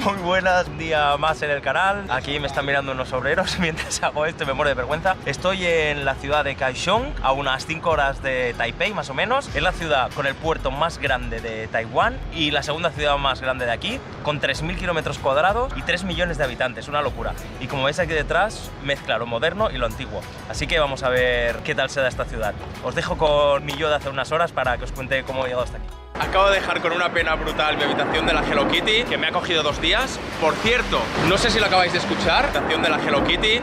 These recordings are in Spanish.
Muy buenas, un día más en el canal. Aquí me están mirando unos obreros mientras hago esto y me muero de vergüenza. Estoy en la ciudad de Kaohsiung, a unas 5 horas de Taipei más o menos. Es la ciudad con el puerto más grande de Taiwán y la segunda ciudad más grande de aquí, con 3.000 kilómetros cuadrados y 3 millones de habitantes, una locura. Y como veis aquí detrás, mezcla lo moderno y lo antiguo. Así que vamos a ver qué tal se da esta ciudad. Os dejo con mi yo de hace unas horas para que os cuente cómo he llegado hasta aquí. Acabo de dejar con una pena brutal mi habitación de la Hello Kitty, que me ha cogido 2 días. Por cierto, no sé si lo acabáis de escuchar, la habitación de la Hello Kitty.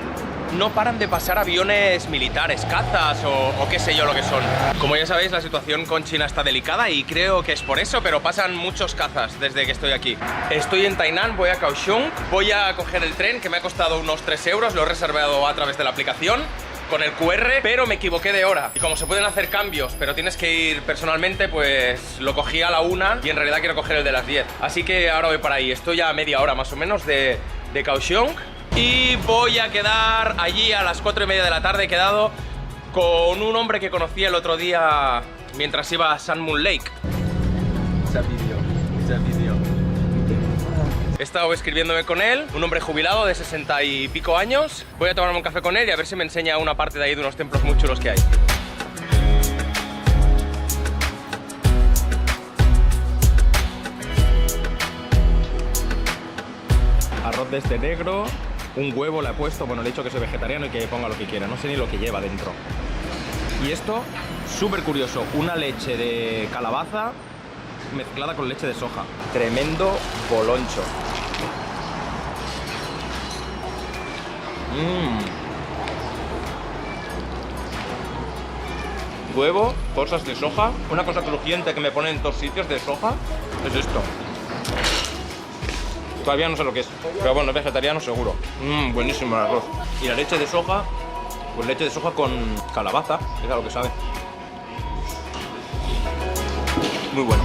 No paran de pasar aviones militares, cazas o qué sé yo lo que son. Como ya sabéis, la situación con China está delicada y creo que es por eso, pero pasan muchos cazas desde que estoy aquí. Estoy en Tainan, voy a Kaohsiung, voy a coger el tren que me ha costado unos 3 euros, lo he reservado a través de la aplicación con el QR, pero me equivoqué de hora. Y como se pueden hacer cambios, pero tienes que ir personalmente, pues lo cogí a la 1 y en realidad quiero coger el de las 10. Así que ahora voy para ahí. Estoy a media hora más o menos de Kaohsiung y voy a quedar allí a las 4:30 de la tarde. He quedado con un hombre que conocí el otro día mientras iba a Sun Moon Lake. He estado escribiéndome con él, un hombre jubilado de 60 y pico años. Voy a tomarme un café con él y a ver si me enseña una parte de ahí de unos templos muy chulos que hay. Arroz de este negro, un huevo le he puesto, bueno, le he dicho que soy vegetariano y que ponga lo que quiera, no sé ni lo que lleva dentro. Y esto, súper curioso, una leche de calabaza mezclada con leche de soja. Tremendo boloncho. Huevo, cosas de soja. Una cosa crujiente que me ponen en todos sitios de soja es esto. Todavía no sé lo que es, pero bueno, es vegetariano seguro. Buenísimo el arroz. Y la leche de soja, pues leche de soja con calabaza, es algo que sabe. Muy bueno.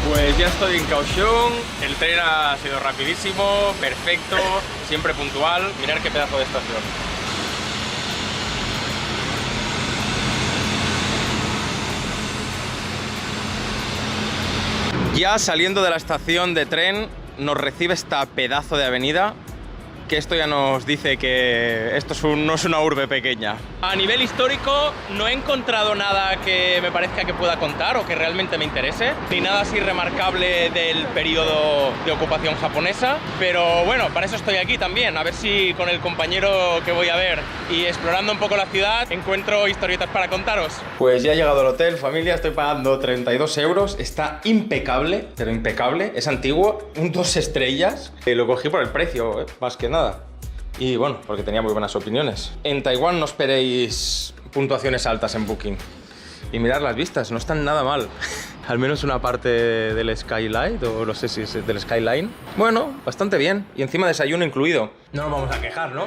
Pues ya estoy en Kaohsiung, el tren ha sido rapidísimo, perfecto, siempre puntual. Mirad qué pedazo de estación. Ya saliendo de la estación de tren nos recibe esta pedazo de avenida, que esto ya nos dice que esto no es una urbe pequeña. A nivel histórico no he encontrado nada que me parezca que pueda contar o que realmente me interese, ni nada así remarcable del periodo de ocupación japonesa, pero bueno, para eso estoy aquí también, a ver si con el compañero que voy a ver y explorando un poco la ciudad encuentro historietas para contaros. Pues ya he llegado al hotel, familia, estoy pagando 32 euros, está impecable, pero impecable, es antiguo, un 2 estrellas, lo cogí por el precio, más que nada. Y bueno, porque tenía muy buenas opiniones. En Taiwán no esperéis puntuaciones altas en Booking. Y mirad las vistas, no están nada mal. Al menos una parte del Skylight, o no sé si es del Skyline. Bueno, bastante bien. Y encima desayuno incluido. No nos vamos a quejar, ¿no?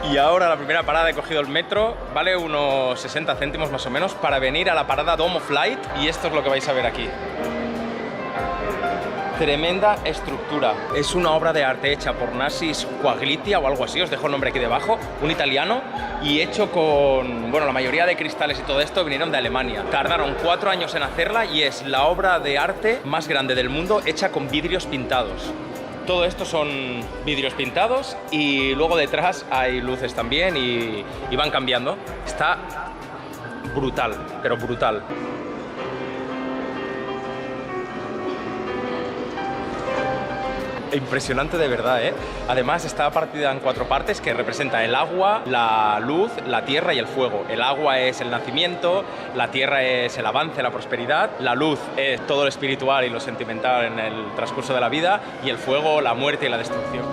Y ahora la primera parada he cogido el metro, vale unos 60 céntimos más o menos, para venir a la parada Dome of Light, y esto es lo que vais a ver aquí. Tremenda estructura. Es una obra de arte hecha por Narcis Quaglitia o algo así, os dejo el nombre aquí debajo, un italiano, y hecho con, bueno, la mayoría de cristales y todo esto vinieron de Alemania. Tardaron 4 años en hacerla y es la obra de arte más grande del mundo hecha con vidrios pintados. Todo esto son vidrios pintados y luego detrás hay luces también y van cambiando. Está brutal, pero brutal. Impresionante de verdad, ¿eh? Además está partida en 4 partes que representa el agua, la luz, la tierra y el fuego. El agua es el nacimiento, la tierra es el avance, la prosperidad, la luz es todo lo espiritual y lo sentimental en el transcurso de la vida y el fuego, la muerte y la destrucción.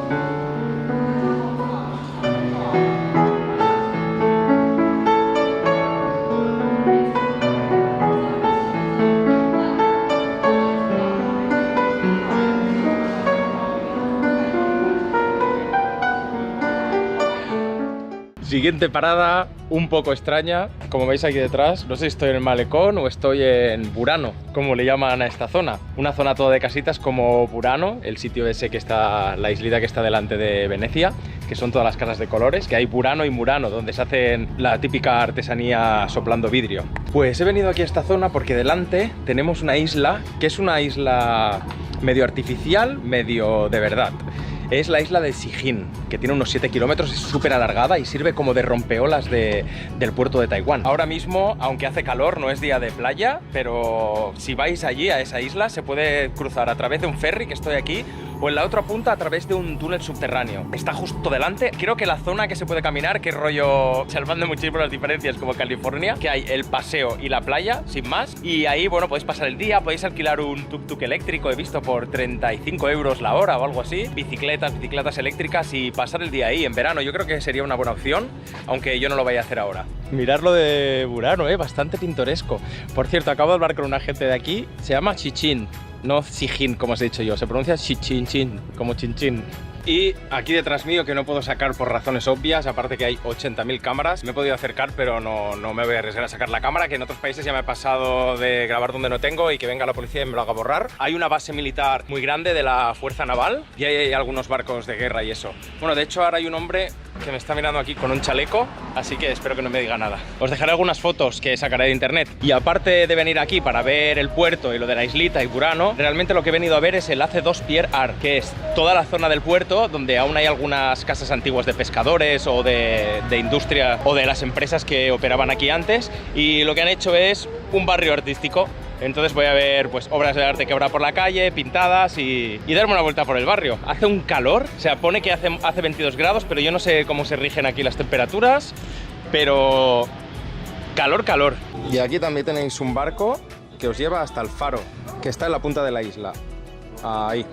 Siguiente parada, un poco extraña. Como veis aquí detrás, no sé si estoy en el malecón o estoy en Burano, como le llaman a esta zona. Una zona toda de casitas como Burano, el sitio ese que está, la islita que está delante de Venecia, que son todas las casas de colores, que hay Burano y Murano, donde se hacen la típica artesanía soplando vidrio. Pues he venido aquí a esta zona porque delante tenemos una isla, que es una isla medio artificial, medio de verdad. Es la isla de Sijín, que tiene unos 7 kilómetros, es súper alargada y sirve como de rompeolas del puerto de Taiwán. Ahora mismo, aunque hace calor, no es día de playa, pero si vais allí a esa isla se puede cruzar a través de un ferry, que estoy aquí, o en la otra punta a través de un túnel subterráneo. Está justo delante. Creo que la zona que se puede caminar, que rollo, salvando muchísimo las diferencias como California, que hay el paseo y la playa, sin más. Y ahí, bueno, podéis pasar el día, podéis alquilar un tuk-tuk eléctrico, he visto, por 35 euros la hora o algo así. Bicicletas eléctricas y pasar el día ahí en verano. Yo creo que sería una buena opción, aunque yo no lo vaya a hacer ahora. Mirad lo de Burano, bastante pintoresco. Por cierto, acabo de hablar con una gente de aquí, se llama Chichín. No Sijín, como os he dicho yo, se pronuncia Chichinchin, como chinchín. Y aquí detrás mío, que no puedo sacar por razones obvias, aparte que hay 80.000 cámaras, me he podido acercar, pero no me voy a arriesgar a sacar la cámara, que en otros países ya me ha pasado de grabar donde no tengo y que venga la policía y me lo haga borrar. Hay una base militar muy grande de la Fuerza Naval y hay algunos barcos de guerra y eso. Bueno, de hecho ahora hay un hombre que me está mirando aquí con un chaleco, así que espero que no me diga nada. Os dejaré algunas fotos que sacaré de internet. Y aparte de venir aquí para ver el puerto y lo de la islita y Burano, realmente lo que he venido a ver es el AC2 Pier Art, que es toda la zona del puerto donde aún hay algunas casas antiguas de pescadores o de industria o de las empresas que operaban aquí antes, y lo que han hecho es un barrio artístico. Entonces voy a ver pues obras de arte que habrá por la calle, pintadas y darme una vuelta por el barrio. Hace un calor, o sea, pone que hace 22 grados, pero yo no sé cómo se rigen aquí las temperaturas, pero calor. Y aquí también tenéis un barco que os lleva hasta el faro, que está en la punta de la isla. Ahí.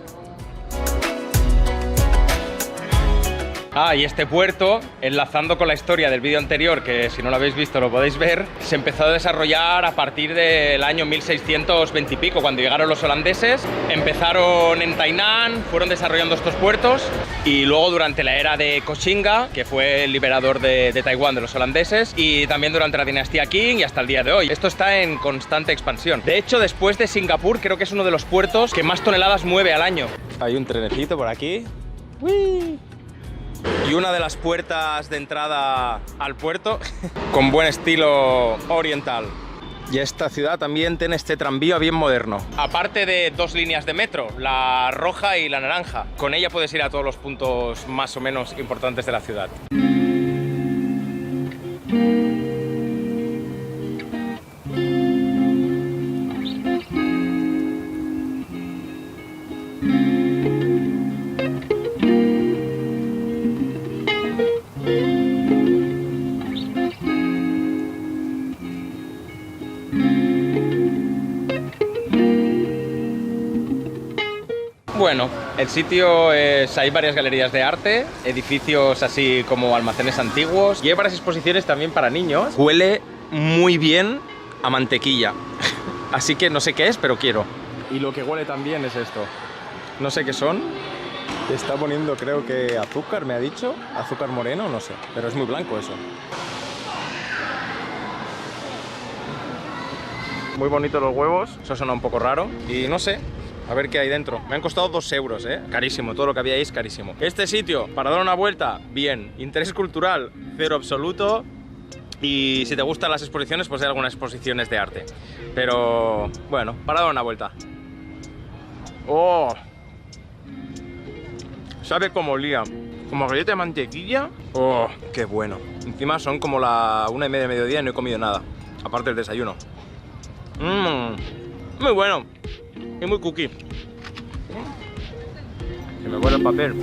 Y este puerto, enlazando con la historia del vídeo anterior, que si no lo habéis visto lo podéis ver, se empezó a desarrollar a partir del año 1620 y pico, cuando llegaron los holandeses. Empezaron en Tainan, fueron desarrollando estos puertos, y luego durante la era de Koxinga, que fue el liberador de Taiwán de los holandeses, y también durante la dinastía Qing y hasta el día de hoy. Esto está en constante expansión. De hecho, después de Singapur, creo que es uno de los puertos que más toneladas mueve al año. Hay un trenecito por aquí. ¡Uy! Y una de las puertas de entrada al puerto con buen estilo oriental. Y esta ciudad también tiene este tranvía bien moderno. Aparte de 2 líneas de metro, la roja y la naranja. Con ella puedes ir a todos los puntos más o menos importantes de la ciudad. Bueno, el sitio hay varias galerías de arte, edificios así como almacenes antiguos, y hay varias exposiciones también para niños. Huele muy bien a mantequilla, así que no sé qué es, pero quiero. Y lo que huele también es esto. No sé qué son. Está poniendo, creo que azúcar, me ha dicho. Azúcar moreno, no sé, pero es muy blanco eso. Muy bonitos los huevos, eso suena un poco raro. Y no sé, a ver qué hay dentro. Me han costado 2 euros, carísimo, todo lo que había ahí es carísimo. Este sitio, para dar una vuelta, bien. Interés cultural, cero absoluto. Y si te gustan las exposiciones, pues hay algunas exposiciones de arte. Pero, bueno, para dar una vuelta. ¡Oh! Sabe como olía. Como galleta de mantequilla. ¡Oh! ¡Qué bueno! Encima son como la 1:30 de mediodía y no he comido nada. Aparte del desayuno. Muy bueno. Y muy cookie. Se me vuelve el papel.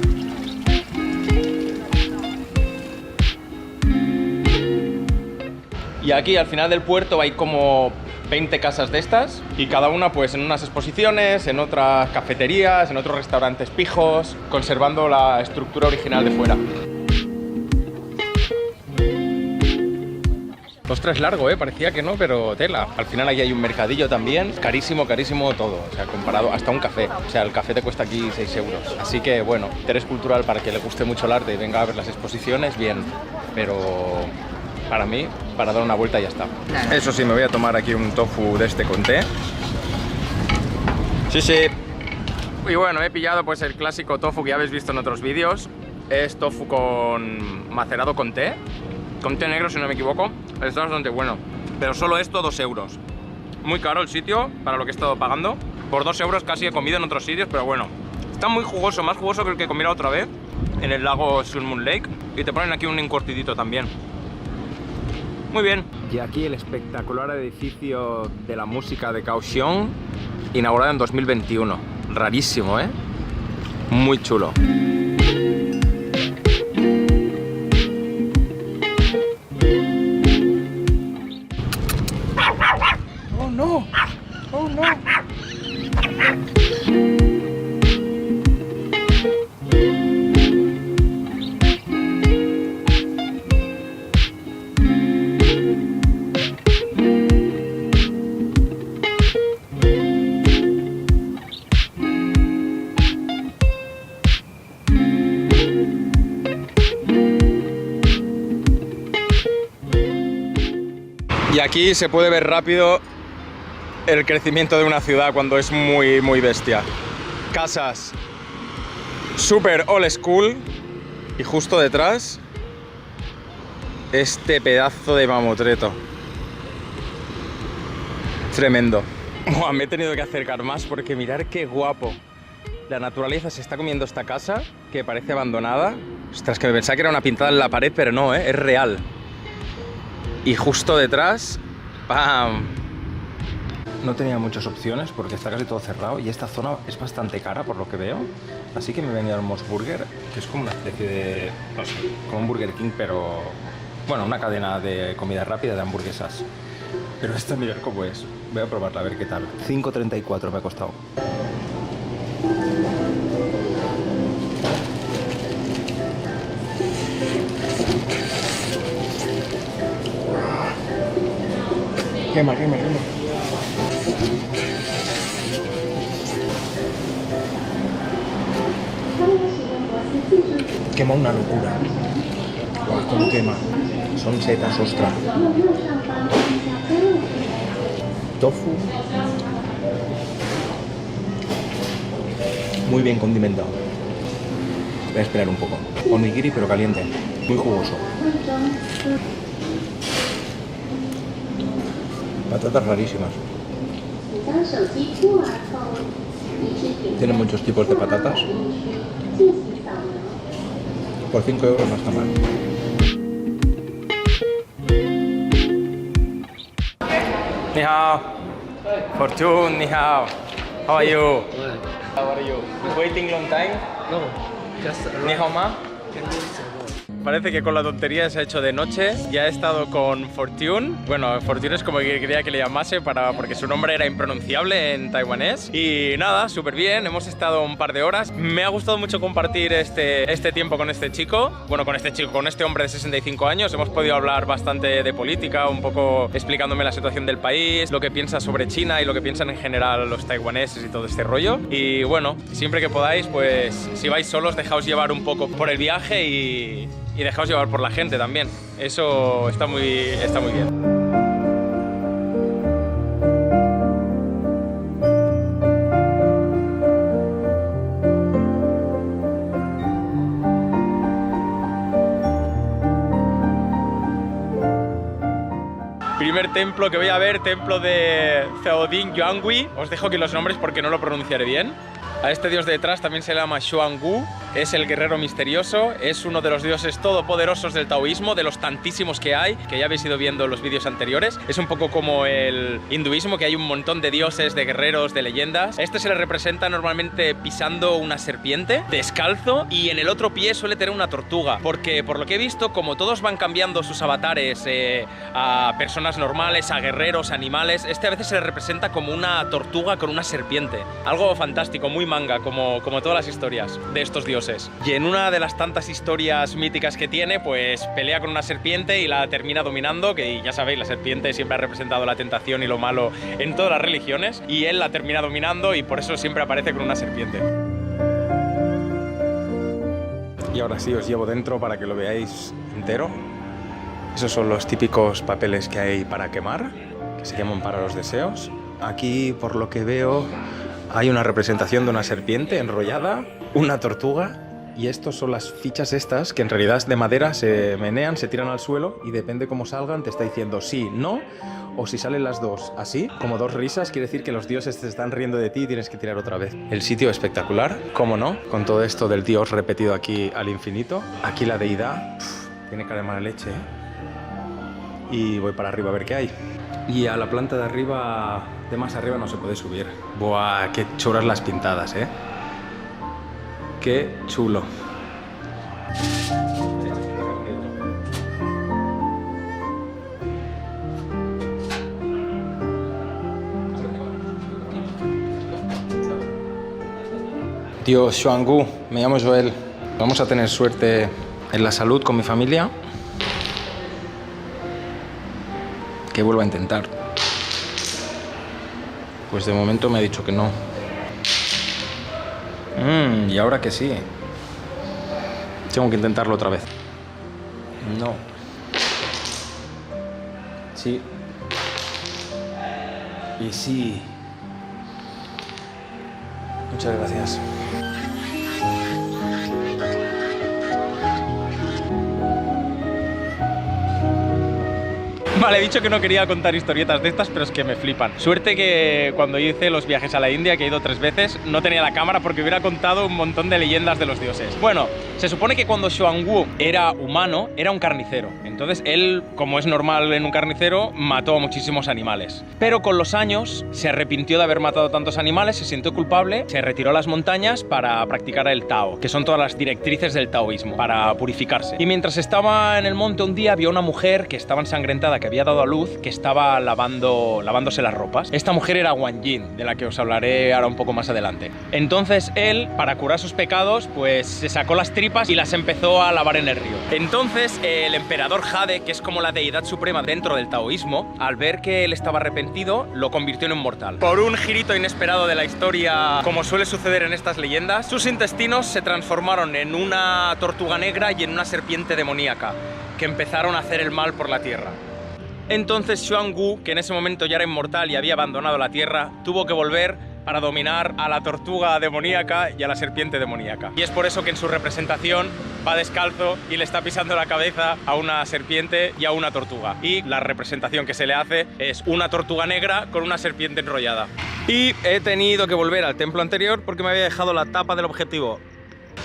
Y aquí al final del puerto hay como 20 casas de estas, y cada una pues en unas exposiciones, en otras cafeterías, en otros restaurantes pijos, conservando la estructura original de fuera. Ostras, es largo, parecía que no, pero tela. Al final aquí hay un mercadillo también, carísimo, carísimo todo, o sea, comparado hasta un café. O sea, el café te cuesta aquí 6 euros. Así que bueno, interés cultural para que le guste mucho el arte y venga a ver las exposiciones, bien. pero para mí, para dar una vuelta ya está. Eso sí, me voy a tomar aquí un tofu de este con té. Sí, sí. Y bueno, he pillado pues el clásico tofu que ya habéis visto en otros vídeos. Es tofu con macerado con té negro si no me equivoco. Está bastante bueno, pero solo esto 2 euros. Muy caro el sitio para lo que he estado pagando. Por 2 euros casi he comido en otros sitios, pero bueno, está muy jugoso, más jugoso que el que comí la otra vez en el lago Sun Moon Lake. Y te ponen aquí un encurtidito también. Muy bien. Y aquí el espectacular edificio de la música de Kaohsiung, inaugurado en 2021. Rarísimo, ¿eh? Muy chulo. ¡Oh, no! ¡Oh, no! Y aquí se puede ver rápido el crecimiento de una ciudad cuando es muy bestia. Casas super old school y justo detrás este pedazo de mamotreto. Tremendo. Buah, me he tenido que acercar más porque mirar qué guapo. La naturaleza se está comiendo esta casa que parece abandonada. Ostras, que me pensaba que era una pintada en la pared, pero no, es real. Y justo detrás, ¡pam! No tenía muchas opciones porque está casi todo cerrado y esta zona es bastante cara por lo que veo. Así que me he venido al Mos Burger, que es como una especie de, no sé, como un Burger King, pero bueno, una cadena de comida rápida de hamburguesas. Pero esta, mirad cómo es. Voy a probarla a ver qué tal. 5,34 me ha costado. Quema. Quema una locura. Guau, cómo quema. Son setas, ostras. Tofu. Muy bien condimentado. Voy a esperar un poco. Onigiri pero caliente. Muy jugoso. Patatas rarísimas. Tiene muchos tipos de patatas. Por 5 euros no está mal. Ni hao. Fortune, ni hao. How are you? How are you? Waiting long time? No, just Ni hao ma. 10 minutes ago. Parece que con la tontería se ha hecho de noche. Ya he estado con Fortune. Bueno, Fortune es como que quería que le llamase porque su nombre era impronunciable en taiwanés. Y nada, súper bien. Hemos estado un par de horas. Me ha gustado mucho compartir este tiempo con este chico. Bueno, con este hombre de 65 años. Hemos podido hablar bastante de política, un poco explicándome la situación del país, lo que piensa sobre China y lo que piensan en general los taiwaneses y todo este rollo. Y bueno, siempre que podáis, pues si vais solos, dejaos llevar un poco por el viaje y dejaos llevar por la gente también. Eso está muy bien. Primer templo que voy a ver, templo de Zhaoding Yuangui. Os dejo aquí los nombres porque no lo pronunciaré bien. A este dios de detrás también se le llama Xuangu, es el guerrero misterioso, es uno de los dioses todopoderosos del taoísmo, de los tantísimos que hay, que ya habéis ido viendo en los vídeos anteriores. Es un poco como el hinduismo, que hay un montón de dioses, de guerreros, de leyendas. A este se le representa normalmente pisando una serpiente, descalzo, y en el otro pie suele tener una tortuga, porque por lo que he visto, como todos van cambiando sus avatares a personas normales, a guerreros, a animales, este a veces se le representa como una tortuga con una serpiente. Algo fantástico, muy manga, como todas las historias de estos dioses. Y en una de las tantas historias míticas que tiene, pues pelea con una serpiente y la termina dominando, que ya sabéis, la serpiente siempre ha representado la tentación y lo malo en todas las religiones, y él la termina dominando y por eso siempre aparece con una serpiente. Y ahora sí, os llevo dentro para que lo veáis entero. Esos son los típicos papeles que hay para quemar, que se queman para los deseos. Aquí, por lo que veo, hay una representación de una serpiente enrollada, una tortuga, y estos son las fichas estas, que en realidad es de madera, se menean, se tiran al suelo, y depende cómo salgan, te está diciendo sí, no, o si salen las dos así, como dos risas, quiere decir que los dioses te están riendo de ti y tienes que tirar otra vez. El sitio espectacular, cómo no, con todo esto del dios repetido aquí al infinito. Aquí la deidad, tiene cara de mala leche, ¿eh? Y voy para arriba a ver qué hay. Y a la planta de arriba, de más arriba no se puede subir. Buah, qué chulas las pintadas, ¿eh? Qué chulo. Dios Xuangu, me llamo Joel. Vamos a tener suerte en la salud con mi familia. Que vuelva a intentar. Pues de momento me ha dicho que no. Y ahora que sí. Tengo que intentarlo otra vez. No. Sí. Y sí. Muchas gracias. Vale, he dicho que no quería contar historietas de estas, pero es que me flipan. Suerte que cuando hice los viajes a la India, que he ido 3 veces, no tenía la cámara porque hubiera contado un montón de leyendas de los dioses. Bueno, se supone que cuando Xuangu era humano, era un carnicero. Entonces él, como es normal en un carnicero, mató a muchísimos animales. Pero con los años se arrepintió de haber matado tantos animales, se sintió culpable, se retiró a las montañas para practicar el Tao, que son todas las directrices del taoísmo, para purificarse. Y mientras estaba en el monte un día, vio una mujer que estaba ensangrentada, que había dado a luz, que estaba lavándose las ropas. Esta mujer era Guan Yin, de la que os hablaré ahora un poco más adelante. Entonces él, para curar sus pecados, pues se sacó las tripas y las empezó a lavar en el río. Entonces el emperador Jade, que es como la deidad suprema dentro del taoísmo, al ver que él estaba arrepentido, lo convirtió en inmortal. Por un girito inesperado de la historia, como suele suceder en estas leyendas, sus intestinos se transformaron en una tortuga negra y en una serpiente demoníaca, que empezaron a hacer el mal por la tierra. Entonces Xuangu, que en ese momento ya era inmortal y había abandonado la tierra, tuvo que volver para dominar a la tortuga demoníaca y a la serpiente demoníaca. Y es por eso que en su representación va descalzo y le está pisando la cabeza a una serpiente y a una tortuga. Y la representación que se le hace es una tortuga negra con una serpiente enrollada. Y he tenido que volver al templo anterior porque me había dejado la tapa del objetivo.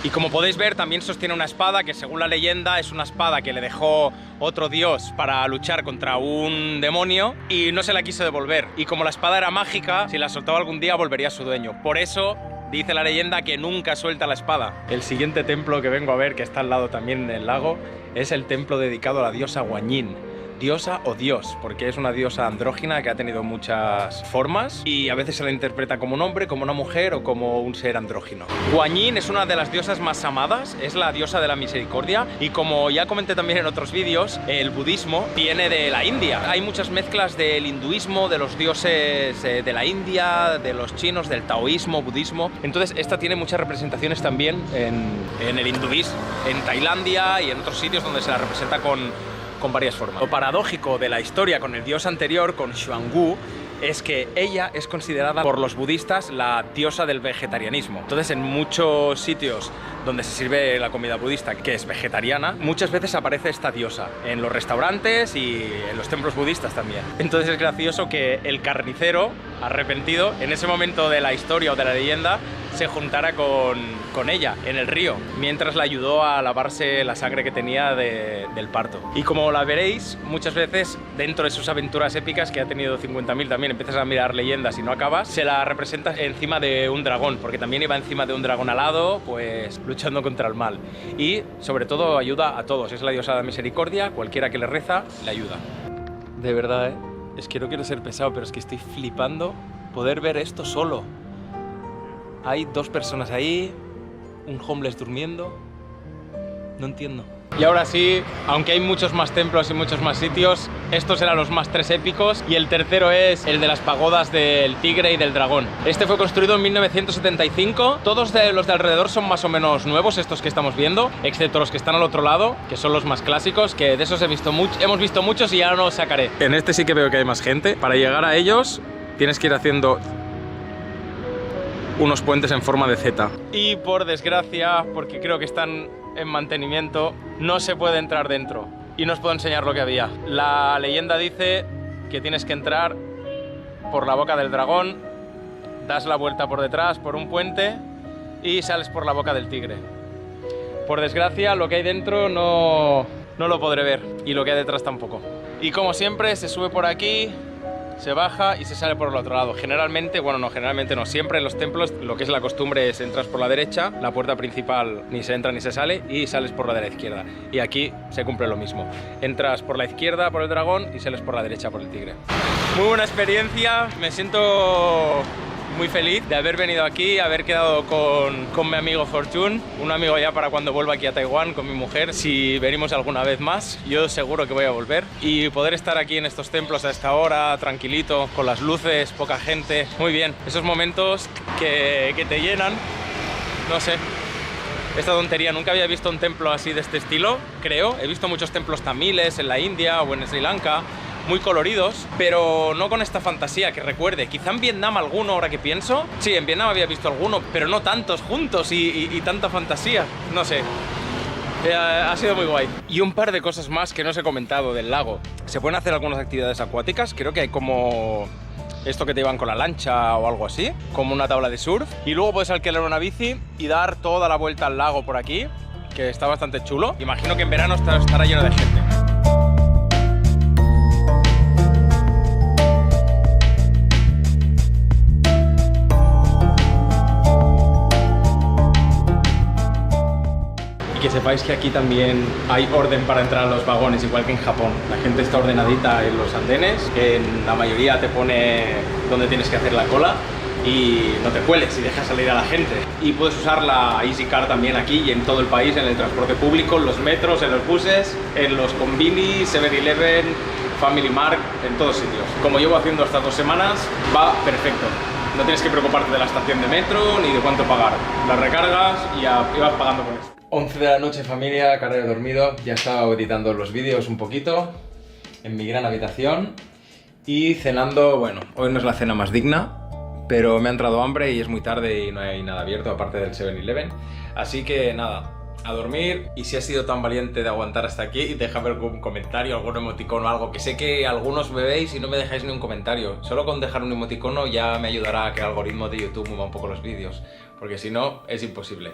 Y como podéis ver, también sostiene una espada que, según la leyenda, es una espada que le dejó otro dios para luchar contra un demonio y no se la quiso devolver. Y como la espada era mágica, si la soltaba algún día volvería a su dueño. Por eso dice la leyenda que nunca suelta la espada. El siguiente templo que vengo a ver, que está al lado también del lago, es el templo dedicado a la diosa Guan Yin. Diosa o dios, porque es una diosa andrógina que ha tenido muchas formas y a veces se la interpreta como un hombre, como una mujer o como un ser andrógino. Guan Yin es una de las diosas más amadas, es la diosa de la misericordia y, como ya comenté también en otros vídeos, el budismo viene de la India. Hay muchas mezclas del hinduismo, de los dioses de la India, de los chinos, del taoísmo, budismo. Entonces esta tiene muchas representaciones también en el hinduismo, en Tailandia y en otros sitios donde se la representa con varias formas. Lo paradójico de la historia con el dios anterior, con Xuangu, es que ella es considerada por los budistas la diosa del vegetarianismo. Entonces, en muchos sitios donde se sirve la comida budista, que es vegetariana, muchas veces aparece esta diosa en los restaurantes y en los templos budistas también. Entonces es gracioso que el carnicero arrepentido, en ese momento de la historia o de la leyenda, se juntara con ella en el río, mientras la ayudó a lavarse la sangre que tenía del parto. Y como la veréis, muchas veces dentro de sus aventuras épicas, que ha tenido 50.000 también, empiezas a mirar leyendas y no acabas, se la representa encima de un dragón, porque también iba encima de un dragón alado, pues luchando contra el mal. Y sobre todo ayuda a todos, es la diosa de la misericordia, cualquiera que le reza, le ayuda. De verdad, es que no quiero ser pesado, pero es que estoy flipando poder ver esto solo. Hay 2 personas ahí, un homeless durmiendo. No entiendo. Y ahora sí, aunque hay muchos más templos y muchos más sitios, estos eran los más 3 épicos y el tercero es el de las pagodas del tigre y del dragón. Este fue construido en 1975. Todos los de alrededor son más o menos nuevos, estos que estamos viendo, excepto los que están al otro lado, que son los más clásicos, que de esos hemos visto muchos y ya no los sacaré. En este sí que veo que hay más gente. Para llegar a ellos tienes que ir haciendo unos puentes en forma de Z. Y por desgracia, porque creo que están en mantenimiento, no se puede entrar dentro. Y no os puedo enseñar lo que había. La leyenda dice que tienes que entrar por la boca del dragón, das la vuelta por detrás por un puente y sales por la boca del tigre. Por desgracia, lo que hay dentro no lo podré ver y lo que hay detrás tampoco. Y como siempre, se sube por aquí, se baja y se sale por el otro lado. Generalmente, bueno, no, generalmente no, siempre en los templos lo que es la costumbre es entras por la derecha, la puerta principal ni se entra ni se sale y sales por la de la izquierda. Y aquí se cumple lo mismo. Entras por la izquierda por el dragón y sales por la derecha por el tigre. Muy buena experiencia, me siento muy feliz de haber venido aquí, haber quedado con mi amigo Fortune, un amigo ya para cuando vuelva aquí a Taiwán con mi mujer, si venimos alguna vez más, yo seguro que voy a volver, y poder estar aquí en estos templos a esta hora, tranquilito, con las luces, poca gente, muy bien, esos momentos que te llenan, no sé. Esta tontería, nunca había visto un templo así de este estilo, creo, he visto muchos templos tamiles en la India o en Sri Lanka, muy coloridos, pero no con esta fantasía que recuerde. Quizá en Vietnam alguno, ahora que pienso. Sí, en Vietnam había visto alguno, pero no tantos juntos y tanta fantasía. No sé. Ha sido muy guay. Y un par de cosas más que no os he comentado del lago. Se pueden hacer algunas actividades acuáticas. Creo que hay como esto que te llevan con la lancha o algo así, como una tabla de surf. Y luego puedes alquilar una bici y dar toda la vuelta al lago por aquí, que está bastante chulo. Imagino que en verano estará lleno de gente. Que sepáis que aquí también hay orden para entrar a los vagones, igual que en Japón. La gente está ordenadita en los andenes, en la mayoría te pone dónde tienes que hacer la cola y no te cueles y dejas salir a la gente. Y puedes usar la EasyCard también aquí y en todo el país, en el transporte público, en los metros, en los buses, en los Konbini, 7-Eleven, Family Mart, en todos sitios. Como llevo haciendo estas 2 semanas, va perfecto. No tienes que preocuparte de la estación de metro ni de cuánto pagar. La recargas y vas pagando con esto. 11 de la noche, familia, cara de dormido. Ya estaba editando los vídeos un poquito en mi gran habitación y cenando. Bueno, hoy no es la cena más digna, pero me ha entrado hambre y es muy tarde y no hay nada abierto aparte del 7-Eleven. Así que nada, a dormir. Y si has sido tan valiente de aguantar hasta aquí, déjame algún comentario, algún emoticono, algo. Que sé que algunos me veis y no me dejáis ni un comentario. Solo con dejar un emoticono ya me ayudará a que el algoritmo de YouTube mueva un poco los vídeos, porque si no es imposible.